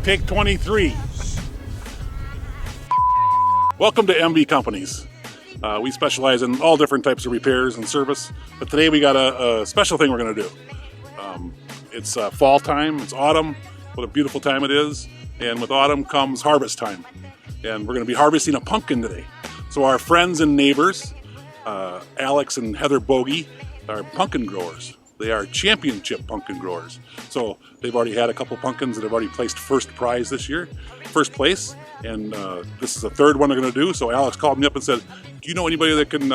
Take 23. Welcome to MB Companies. We specialize in all different types of repairs and service, but today we got a special thing we're going to do. It's fall time, it's autumn, what a beautiful time it is, and with autumn comes harvest time. And we're going to be harvesting a pumpkin today. So our friends and neighbors, Alex and Heather Bogey, are pumpkin growers. They are championship pumpkin growers. So they've already had a couple pumpkins that have already placed first prize this year, first place. And this is the third one they're going to do. So Alex called me up and said, do you know anybody that can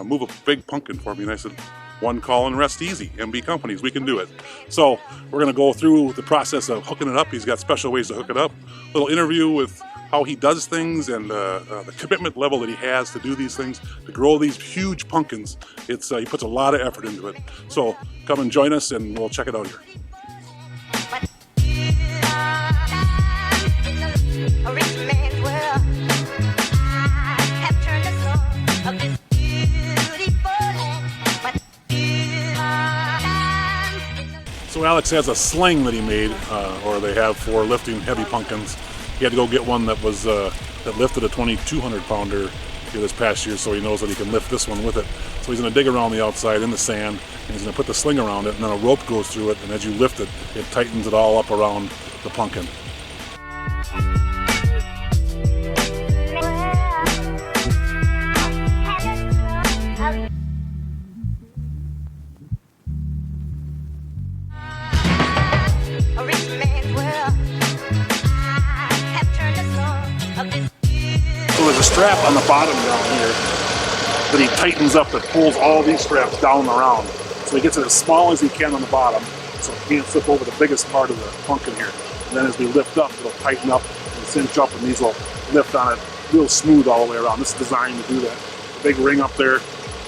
move a big pumpkin for me? And I said, one call and rest easy. MB Companies, we can do it. So we're going to go through the process of hooking it up. He's got special ways to hook it up. A little interview with how he does things and the commitment level that he has to do these things, to grow these huge pumpkins. It's he puts a lot of effort into it. So come and join us and we'll check it out here. So Alex has a sling that he made, or they have for lifting heavy pumpkins. He had to go get one that was that lifted a 2,200 pounder here this past year, so he knows that he can lift this one with it. So he's going to dig around the outside in the sand, and he's going to put the sling around it, and then a rope goes through it, and as you lift it, it tightens it all up around the pumpkin. So there's a strap on the bottom down here that he tightens up that pulls all these straps down around. So he gets it as small as he can on the bottom, so he can't flip over the biggest part of the pumpkin here. And then as we lift up, it'll tighten up and cinch up, and these will lift on it real smooth all the way around. This is designed to do that. The big ring up there,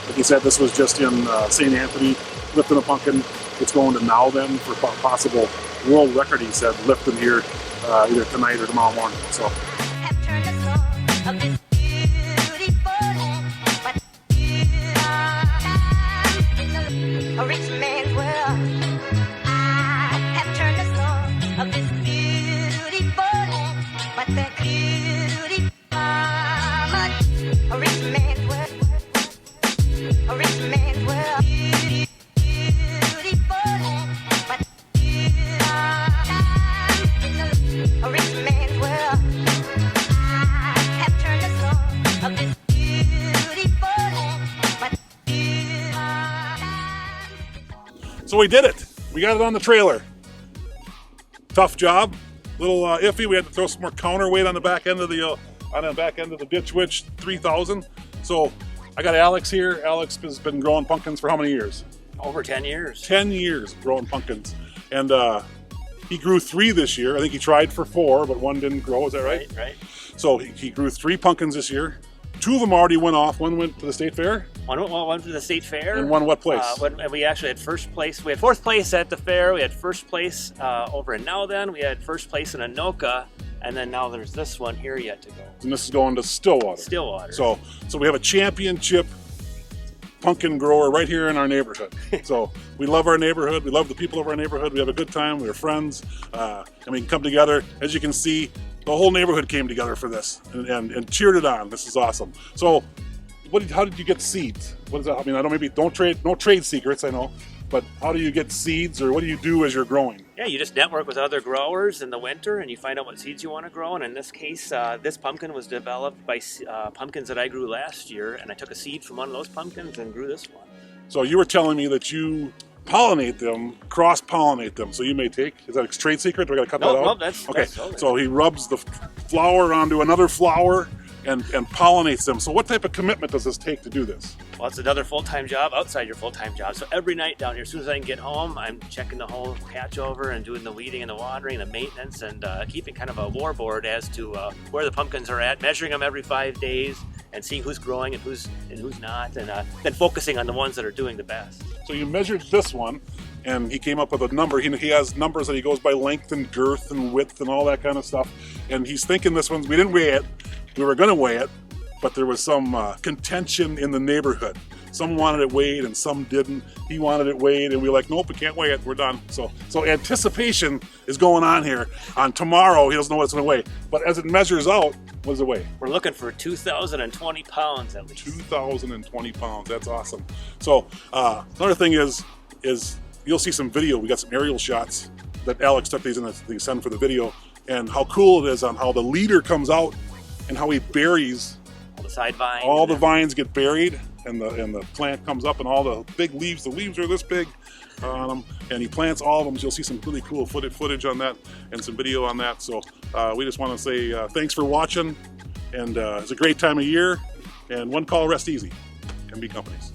like he said, this was just in St. Anthony, lifting a pumpkin. It's going to Now Then for a possible world record, he said, lifting here either tonight or tomorrow morning. So. So we did it. We got it on the trailer. Tough job, a little iffy. We had to throw some more counterweight on the back end of the Ditch Witch 3000. So I got Alex here. Alex has been growing pumpkins for how many years? Over 10 years. 10 years growing pumpkins, and he grew 3 this year. I think he tried for 4, but 1 didn't grow. Is that right? Right. So he grew 3 pumpkins this year. 2 of them already went off. 1 went to the state fair. One to the state fair. And 1 what place? And we actually had first place. We had 4th place at the fair. We had first place over in Now Then. We had first place in Anoka. And then now there's this one here yet to go. And this is going to Stillwater. Stillwater. So we have a championship pumpkin grower right here in our neighborhood. So we love our neighborhood. We love the people of our neighborhood. We have a good time. We're friends. And we can come together. As you can see, the whole neighborhood came together for this and cheered it on. This is awesome. So how did you get seeds? What is that? I mean, no trade secrets, I know, but how do you get seeds, or what do you do as you're growing? Yeah, you just network with other growers in the winter and you find out what seeds you want to grow. And in this case, this pumpkin was developed by pumpkins that I grew last year, and I took a seed from one of those pumpkins and grew this one. So you were telling me that you pollinate them, cross-pollinate them. So you may take, is that a trade secret? Do I got to cut that out? No, that's okay. That's so he rubs the flower onto another flower and pollinates them. So what type of commitment does this take to do this? Well, it's another full-time job outside your full-time job. So every night down here, as soon as I can get home, I'm checking the whole patch over and doing the weeding and the watering, the maintenance, and keeping kind of a war board as to where the pumpkins are at, measuring them every 5 days and seeing who's growing and who's not, and then focusing on the ones that are doing the best. So you measured this one, and he came up with a number. He has numbers that he goes by length and girth and width and all that kind of stuff. And he's thinking this one, we didn't weigh it. We were going to weigh it, but there was some contention in the neighborhood. Some wanted it weighed and some didn't. He wanted it weighed, and we were like, nope, we can't weigh it. We're done. So anticipation is going on here. On tomorrow, he doesn't know what it's going to weigh. But as it measures out, what does it weigh? We're looking for 2,020 pounds at least. 2,020 pounds. That's awesome. So another thing is you'll see some video. We got some aerial shots that Alex took these and they send for the video, and how cool it is on how the leader comes out and how he buries all the side vines. All the vines get buried, and the plant comes up, and all the big leaves. The leaves are this big on them, and he plants all of them. So you'll see some really cool footage on that and some video on that. So we just want to say thanks for watching, and it's a great time of year. And one call, rest easy. MB Companies.